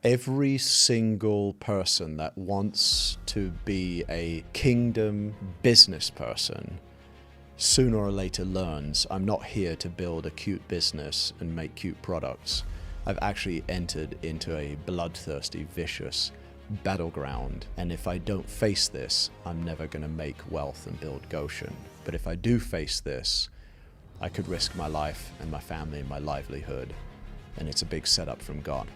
Every single person that wants to be a kingdom business person sooner or later learns, I'm not here to build a cute business and make cute products. I've actually entered into a bloodthirsty, vicious battleground. And if I don't face this, I'm never going to make wealth and build Goshen. But if I do face this, I could risk my life and my family and my livelihood. And it's a big setup from God.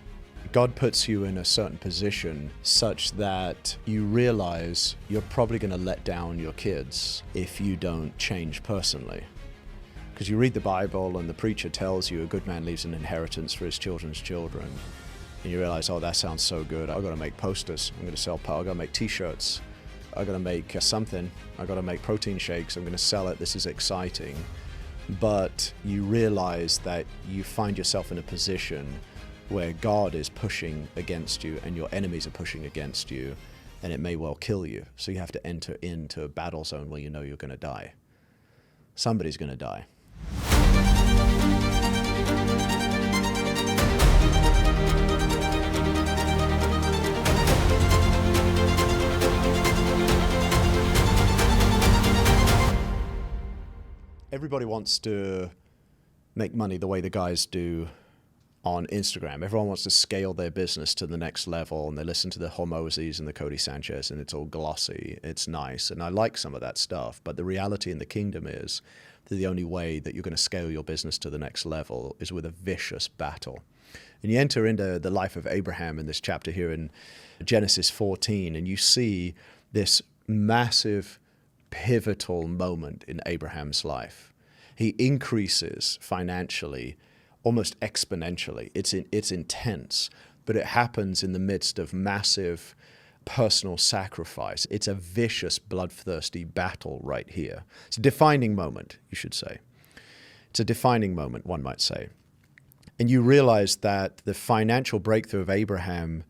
God puts you in a certain position such that you realize you're probably going to let down your kids if you don't change personally. Because you read the Bible and the preacher tells you a good man leaves an inheritance for his children's children. And you realize, oh, that sounds so good. I've got to make posters. I'm going to sell power. I've got to make t-shirts. I've got to make something. I've got to make protein shakes. I'm going to sell it. This is exciting. But you realize that you find yourself in a position where God is pushing against you and your enemies are pushing against you, and it may well kill you. So you have to enter into a battle zone where you know you're going to die. Somebody's going to die. Everybody wants to make money the way the guys do on Instagram. Everyone wants to scale their business to the next level, and they listen to the Hormozis and the Cody Sanchez, and it's all glossy. It's nice, and I like some of that stuff. But the reality in the kingdom is that the only way that you're going to scale your business to the next level is with a vicious battle. And you enter into the life of Abraham in this chapter here in Genesis 14, and you see this massive, pivotal moment in Abraham's life. He increases financially almost exponentially. It's intense, but it happens in the midst of massive personal sacrifice. It's a vicious, bloodthirsty battle right here. It's a defining moment, you should say. It's a defining moment, one might say. And you realize that the financial breakthrough of Abraham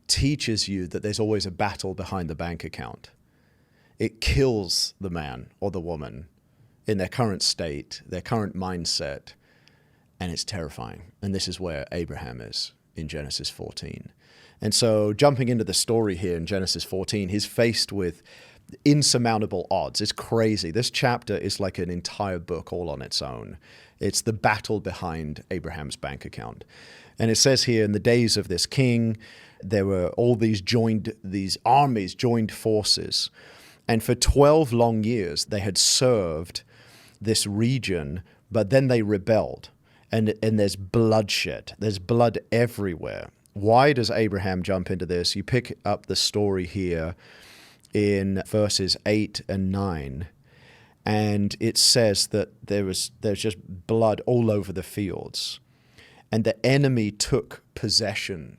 teaches you that there's always a battle behind the bank account. It kills the man or the woman in their current state, their current mindset, and it's terrifying. And this is where Abraham is in Genesis 14. And so jumping into the story here in Genesis 14, he's faced with insurmountable odds. It's crazy. This chapter is like an entire book all on its own. It's the battle behind Abraham's bank account. And it says here, in the days of this king, there were all these armies, joined forces. And for 12 long years, they had served this region, but then they rebelled. And there's bloodshed. There's blood everywhere. Why does Abraham jump into this? You pick up the story here in verses 8 and 9, and it says that there's just blood all over the fields. And the enemy took possession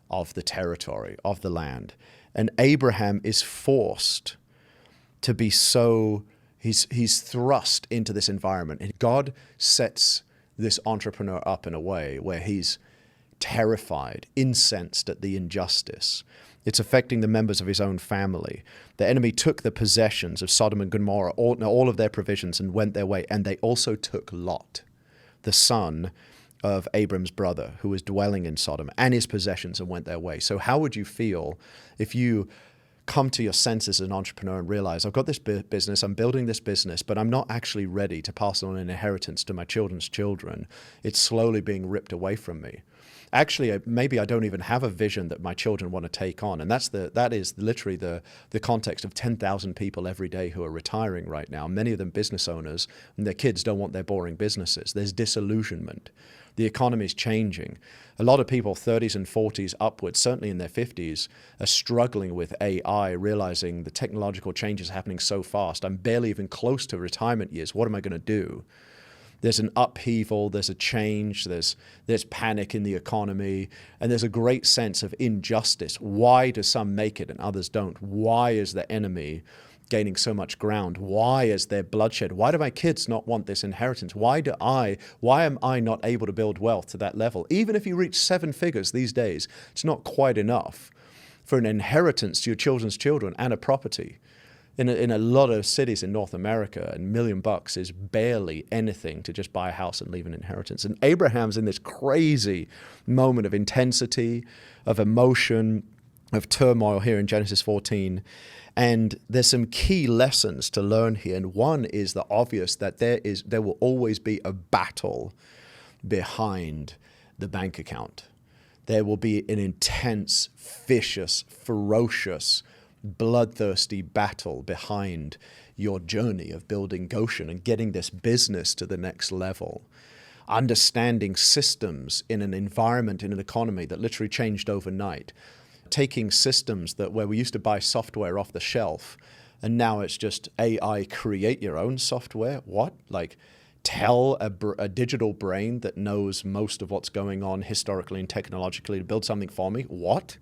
of the territory, of the land. And Abraham is forced to be he's thrust into this environment. And God sets this entrepreneur up in a way where he's terrified, incensed at the injustice. It's affecting the members of his own family. The enemy took the possessions of Sodom and Gomorrah, all of their provisions, and went their way. And they also took Lot, the son of Abram's brother, who was dwelling in Sodom, and his possessions, and went their way. So how would you feel if you come to your senses as an entrepreneur and realize, I've got this business, I'm building this business, but I'm not actually ready to pass on an inheritance to my children's children. It's slowly being ripped away from me. Actually, maybe I don't even have a vision that my children want to take on. And that is literally the context of 10,000 people every day who are retiring right now. Many of them business owners, and their kids don't want their boring businesses. There's disillusionment. The economy is changing. A lot of people, 30s and 40s upwards, certainly in their 50s, are struggling with AI, realizing the technological changes are happening so fast. I'm barely even close to retirement years. What am I going to do? There's an upheaval, there's a change, there's panic in the economy, and there's a great sense of injustice. Why do some make it and others don't? Why is the enemy gaining so much ground? Why is there bloodshed? Why do my kids not want this inheritance? Why am I not able to build wealth to that level? Even if you reach 7 figures these days, it's not quite enough for an inheritance to your children's children and a property. In a lot of cities in North America, $1 million is barely anything to just buy a house and leave an inheritance. And Abraham's in this crazy moment of intensity, of emotion, of turmoil here in Genesis 14. And there's some key lessons to learn here. And one is the obvious, that there will always be a battle behind the bank account. There will be an intense, vicious, ferocious, bloodthirsty battle behind your journey of building Goshen and getting this business to the next level. Understanding systems in an environment, in an economy that literally changed overnight. Taking systems where we used to buy software off the shelf, and now it's just AI, create your own software. What? Like, tell a digital brain that knows most of what's going on historically and technologically to build something for me? What?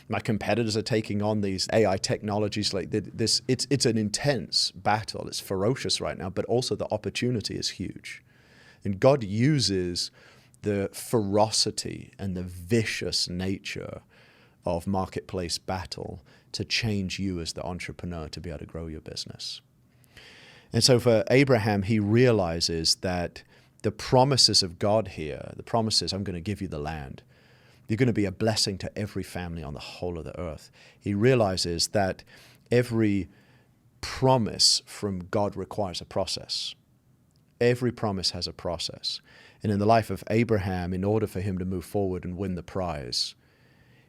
My competitors are taking on these AI technologies like this. It's an intense battle. It's ferocious right now, but also the opportunity is huge. And God uses the ferocity and the vicious nature of marketplace battle to change you as the entrepreneur to be able to grow your business. And so for Abraham, he realizes that the promises of God here, the promises, I'm going to give you the land. You're going to be a blessing to every family on the whole of the earth. He realizes that every promise from God requires a process. Every promise has a process. And in the life of Abraham, in order for him to move forward and win the prize,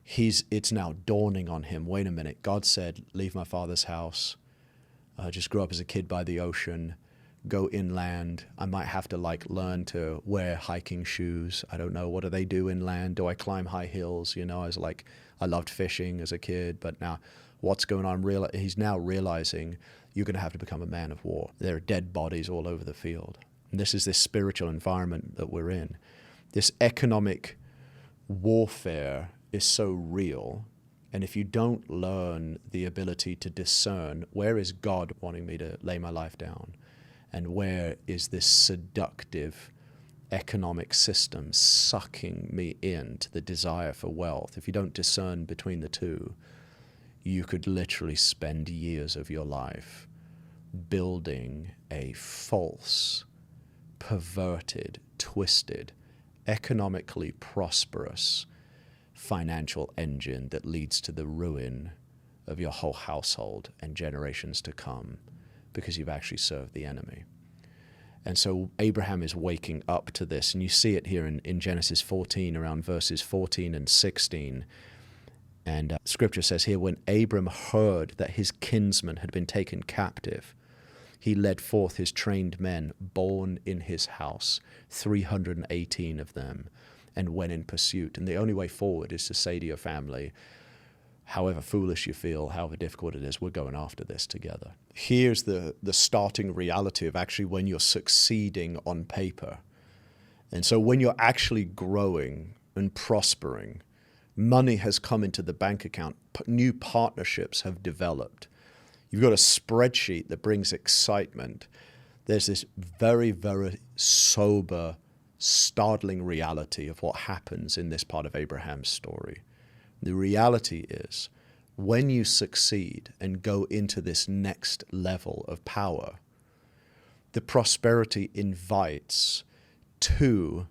it's now dawning on him, wait a minute, God said, leave my father's house, just grew up as a kid by the ocean, go inland. I might have to learn to wear hiking shoes. I don't know. What do they do inland? Do I climb high hills? I loved fishing as a kid, but now what's going on? He's now realizing you're going to have to become a man of war. There are dead bodies all over the field. And this is this spiritual environment that we're in. This economic warfare is so real. And if you don't learn the ability to discern, where is God wanting me to lay my life down? And where is this seductive economic system sucking me into the desire for wealth? If you don't discern between the two, you could literally spend years of your life building a false, perverted, twisted, economically prosperous financial engine that leads to the ruin of your whole household and generations to come, because you've actually served the enemy. And so Abraham is waking up to this, and you see it here in Genesis 14, around verses 14 and 16. And Scripture says here, when Abram heard that his kinsman had been taken captive, he led forth his trained men born in his house, 318 of them, and went in pursuit. And the only way forward is to say to your family, however foolish you feel, however difficult it is, we're going after this together. Here's the starting reality of actually when you're succeeding on paper. And so when you're actually growing and prospering, money has come into the bank account, new partnerships have developed. You've got a spreadsheet that brings excitement. There's this very, very sober, startling reality of what happens in this part of Abraham's story. The reality is, when you succeed and go into this next level of power, the prosperity invites two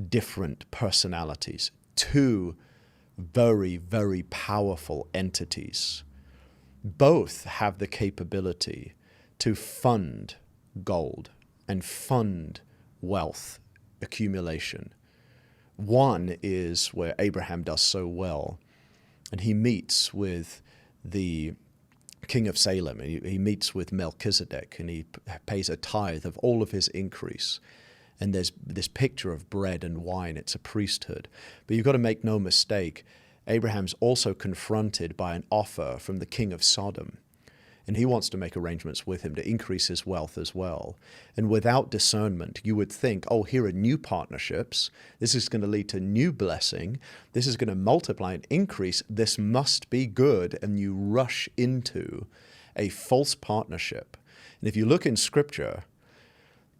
different personalities, two very, very powerful entities. Both have the capability to fund gold and fund wealth accumulation. One is where Abraham does so well, and he meets with the king of Salem, and he meets with Melchizedek, and he pays a tithe of all of his increase. And there's this picture of bread and wine. It's a priesthood. But you've got to make no mistake, Abraham's also confronted by an offer from the king of Sodom. And he wants to make arrangements with him to increase his wealth as well. And without discernment, you would think, oh, here are new partnerships. This is going to lead to new blessing. This is going to multiply and increase. This must be good. And you rush into a false partnership. And if you look in Scripture,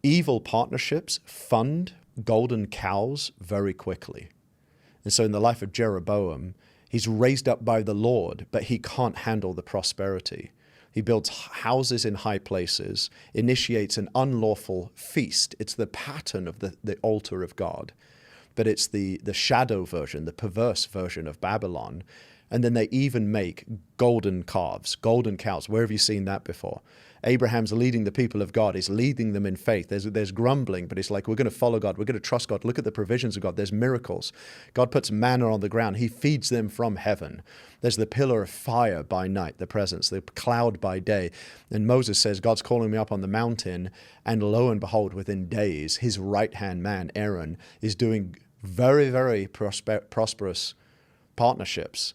evil partnerships fund golden cows very quickly. And so in the life of Jeroboam, he's raised up by the Lord, but he can't handle the prosperity. He builds houses in high places, initiates an unlawful feast. It's the pattern of the altar of God, but it's the shadow version, the perverse version of Babylon. And then they even make golden calves, golden cows. Where have you seen that before? Abraham's leading the people of God. He's leading them in faith. There's grumbling, but it's like, we're going to follow God. We're going to trust God. Look at the provisions of God. There's miracles. God puts manna on the ground. He feeds them from heaven. There's the pillar of fire by night, the presence, the cloud by day. And Moses says, God's calling me up on the mountain. And lo and behold, within days, his right-hand man, Aaron, is doing very, very prosperous partnerships.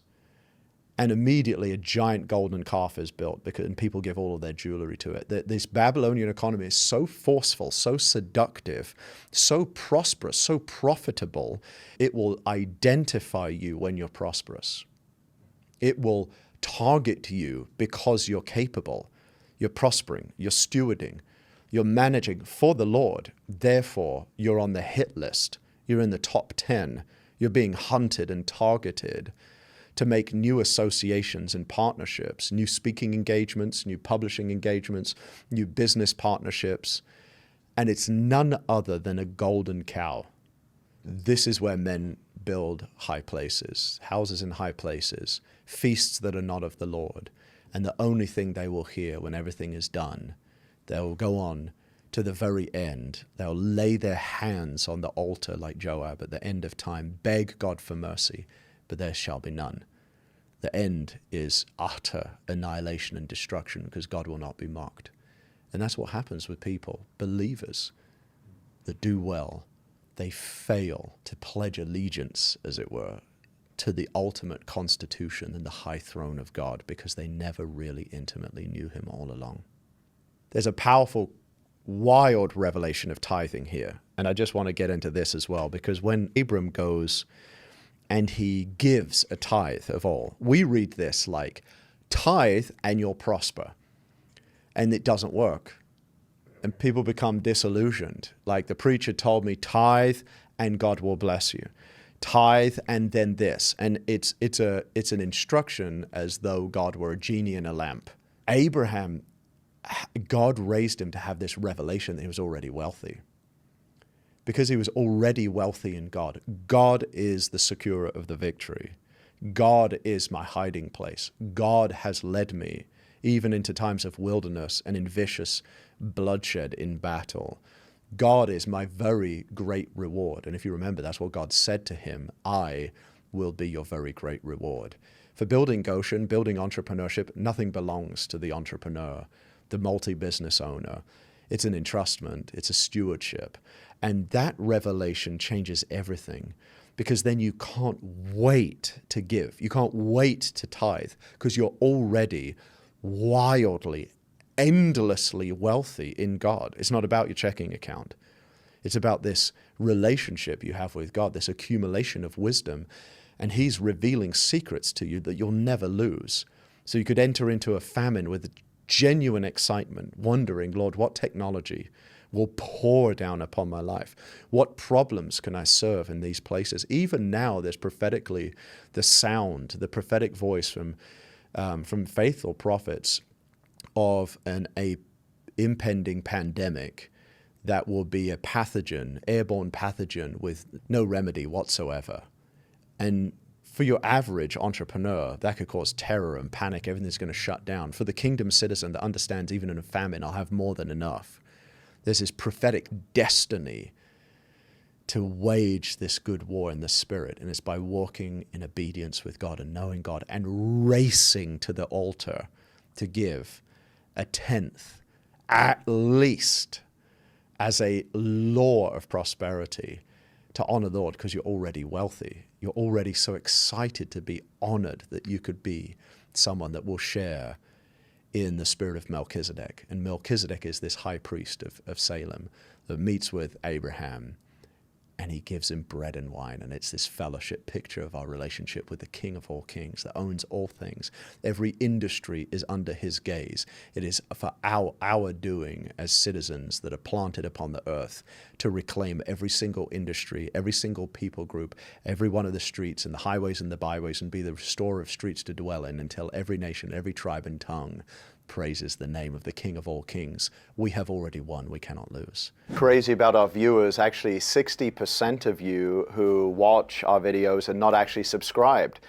And immediately a giant golden calf is built, and people give all of their jewelry to it. This Babylonian economy is so forceful, so seductive, so prosperous, so profitable, it will identify you when you're prosperous. It will target you because you're capable, you're prospering, you're stewarding, you're managing for the Lord. Therefore, you're on the hit list. You're in the top 10. You're being hunted and targeted to make new associations and partnerships, new speaking engagements, new publishing engagements, new business partnerships. And it's none other than a golden cow. This is where men build high places, houses in high places, feasts that are not of the Lord. And the only thing they will hear when everything is done, they'll go on to the very end. They'll lay their hands on the altar like Joab at the end of time, beg God for mercy, but there shall be none. The end is utter annihilation and destruction because God will not be mocked. And that's what happens with people, believers that do well. They fail to pledge allegiance, as it were, to the ultimate constitution and the high throne of God because they never really intimately knew him all along. There's a powerful, wild revelation of tithing here. And I just want to get into this as well, because when Abram goes and he gives a tithe of all, we read this like, tithe and you'll prosper. And it doesn't work. And people become disillusioned. Like the preacher told me, tithe and God will bless you. Tithe and then this. And it's an instruction as though God were a genie in a lamp. Abraham, God raised him to have this revelation that he was already wealthy. Because he was already wealthy in God. God is the securer of the victory. God is my hiding place. God has led me even into times of wilderness and in vicious bloodshed in battle. God is my very great reward. And if you remember, that's what God said to him, I will be your very great reward. For building Goshen, building entrepreneurship, nothing belongs to the entrepreneur, the multi-business owner. It's an entrustment, it's a stewardship. And that revelation changes everything, because then you can't wait to give. You can't wait to tithe because you're already wildly, endlessly wealthy in God. It's not about your checking account. It's about this relationship you have with God, this accumulation of wisdom. And he's revealing secrets to you that you'll never lose. So you could enter into a famine with genuine excitement, wondering, Lord, what technology will pour down upon my life? What problems can I serve in these places? Even now, there's prophetically the sound, the prophetic voice from faithful prophets of a impending pandemic that will be a pathogen, airborne pathogen with no remedy whatsoever. And for your average entrepreneur, that could cause terror and panic. Everything's going to shut down. For the kingdom citizen that understands even in a famine, I'll have more than enough. There's this prophetic destiny to wage this good war in the Spirit. And it's by walking in obedience with God and knowing God and racing to the altar to give a tenth, at least, as a law of prosperity to honor the Lord, because you're already wealthy. You're already so excited to be honored that you could be someone that will share in the spirit of Melchizedek. And Melchizedek is this high priest of Salem that meets with Abraham, and he gives him bread and wine. And it's this fellowship picture of our relationship with the King of all kings that owns all things. Every industry is under his gaze. It is for our doing as citizens that are planted upon the earth to reclaim every single industry, every single people group, every one of the streets and the highways and the byways, and be the restorer of streets to dwell in until every nation, every tribe and tongue praises the name of the King of all kings. We have already won. We cannot lose. Crazy about our viewers, actually 60% of you who watch our videos are not actually subscribed.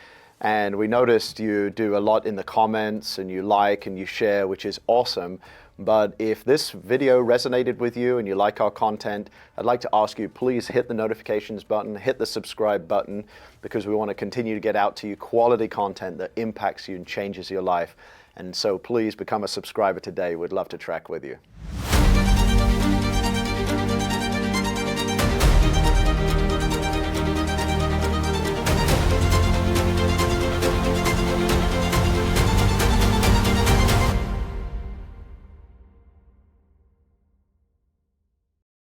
And we noticed you do a lot in the comments and you like and you share, which is awesome. But if this video resonated with you and you like our content, I'd like to ask you, please hit the notifications button, hit the subscribe button, because we want to continue to get out to you quality content that impacts you and changes your life. And so please become a subscriber today. We'd love to track with you.